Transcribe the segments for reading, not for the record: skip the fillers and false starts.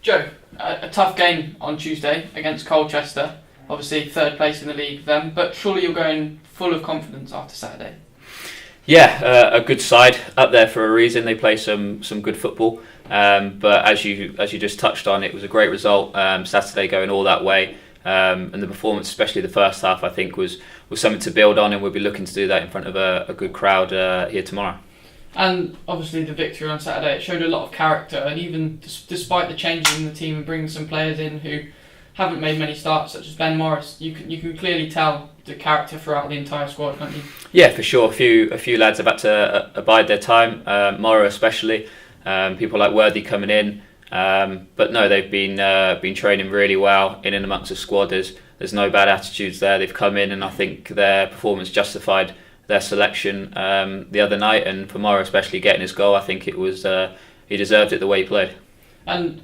Joe, a tough game on Tuesday against Colchester. Obviously, third place in the league then, but surely you're going full of confidence after Saturday. Yeah, a good side up there for a reason. They play some good football, but as you just touched on, it was a great result. Saturday going all that way, and the performance, especially the first half, I think was something to build on, and we'll be looking to do that in front of a good crowd here tomorrow. And obviously the victory on Saturday, it showed a lot of character, and even despite the changes in the team and bringing some players in who haven't made many starts, such as Ben Morris, you can clearly tell the character throughout the entire squad, can't you? Yeah, for sure. A few lads have had to abide their time, Morrow especially. People like Worthy coming in, but no, they've been training really well in and amongst the squad. There's no bad attitudes there. They've come in, and I think their performance justified their selection the other night. And for Morrow especially getting his goal, I think it was he deserved it the way he played. And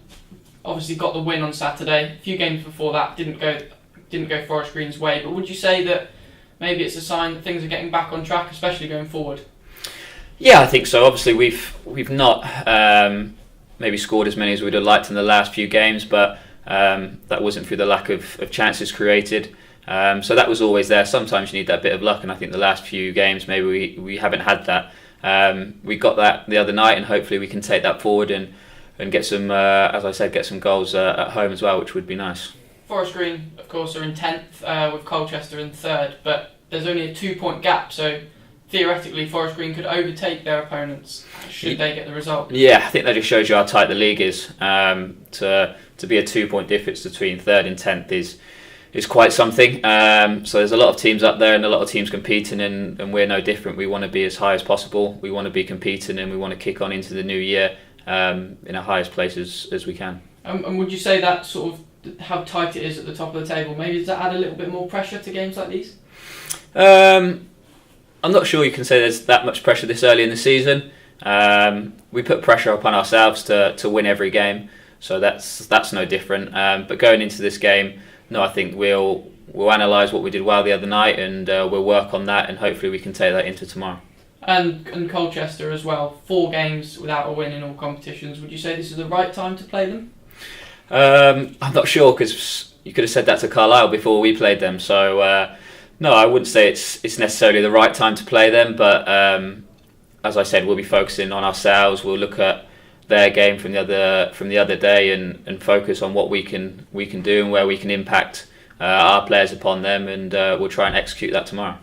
obviously got the win on Saturday. A few games before that didn't go Forest Green's way. But would you say that maybe it's a sign that things are getting back on track, especially going forward? Yeah, I think so. Obviously, we've not maybe scored as many as we'd have liked in the last few games, but that wasn't through the lack of chances created. So that was always there. Sometimes you need that bit of luck, and I think the last few games maybe we haven't had that. We got that the other night, and hopefully we can take that forward and get some, as I said, get some goals at home as well, which would be nice. Forest Green, of course, are in 10th with Colchester in 3rd, but there's only a 2-point gap, so theoretically Forest Green could overtake their opponents should they get the result. Yeah, I think that just shows you how tight the league is. To be a 2-point difference between 3rd and 10th is quite something. So there's a lot of teams up there and a lot of teams competing, and we're no different. We want to be as high as possible. We want to be competing, and we want to kick on into the new year in our highest place as we can. And would you say that sort of how tight it is at the top of the table, maybe does that add a little bit more pressure to games like these? I'm not sure you can say there's that much pressure this early in the season. We put pressure upon ourselves to win every game, so that's no different. But going into this game, no, I think we'll analyse what we did well the other night, and we'll work on that, and hopefully we can take that into tomorrow. And Colchester as well, 4 games without a win in all competitions. Would you say this is the right time to play them? I'm not sure, because you could have said that to Carlisle before we played them. So no, I wouldn't say it's necessarily the right time to play them. But as I said, we'll be focusing on ourselves. We'll look at their game from the other day and focus on what we can do and where we can impact our players upon them, and we'll try and execute that tomorrow.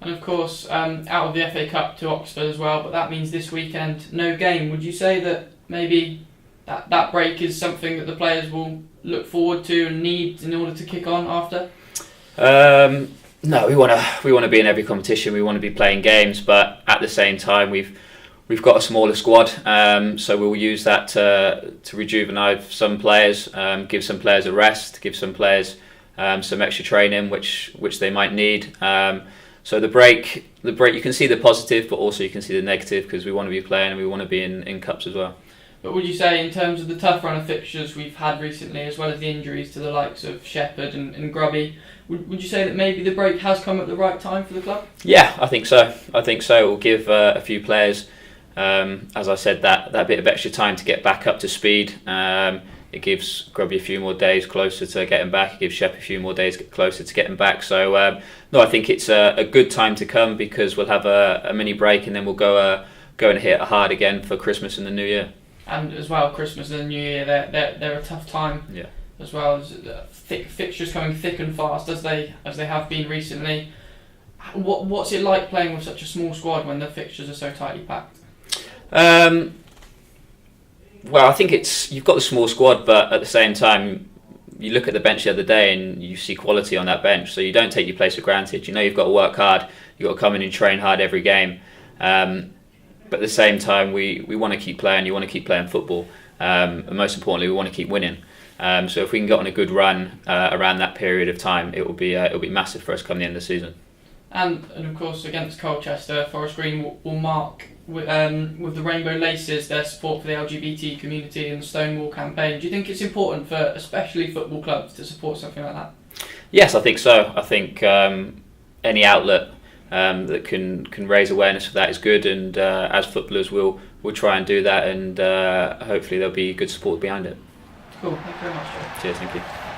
And of course, out of the FA Cup to Oxford as well, but that means this weekend no game. Would you say that maybe that break is something that the players will look forward to and need in order to kick on after? No, we want to be in every competition. We want to be playing games, but at the same time, we've got a smaller squad, so we'll use that to rejuvenate some players, give some players a rest, give some players some extra training, which they might need. So the break, you can see the positive, but also you can see the negative, because we want to be playing and we want to be in cups as well. But would you say, in terms of the tough run of fixtures we've had recently, as well as the injuries to the likes of Shepherd and Grubby, would you say that maybe the break has come at the right time for the club? Yeah, I think so. It will give a few players, as I said, that bit of extra time to get back up to speed. It gives Grubby a few more days closer to getting back. It gives Shep a few more days closer to getting back. So no, I think it's a good time to come, because we'll have a mini break, and then we'll go and hit hard again for Christmas and the New Year. And as well, Christmas and the New Year, they're a tough time. Yeah. As well as fixtures coming thick and fast as they have been recently. What's it like playing with such a small squad when the fixtures are so tightly packed? Well, I think you've got the small squad, but at the same time, you look at the bench the other day and you see quality on that bench. So you don't take your place for granted. You know you've got to work hard. You've got to come in and train hard every game. But at the same time, we want to keep playing. You want to keep playing football. And most importantly, we want to keep winning. So if we can get on a good run around that period of time, it will be massive for us come the end of the season. And of course, against Colchester, Forest Green will mark with the Rainbow Laces their support for the LGBT community and the Stonewall campaign. Do you think it's important for especially football clubs to support something like that? Yes, I think so. I think any outlet that can raise awareness of that is good, and as footballers we'll try and do that, and hopefully there'll be good support behind it. Cool. Thank you very much, Joe. Cheers, thank you.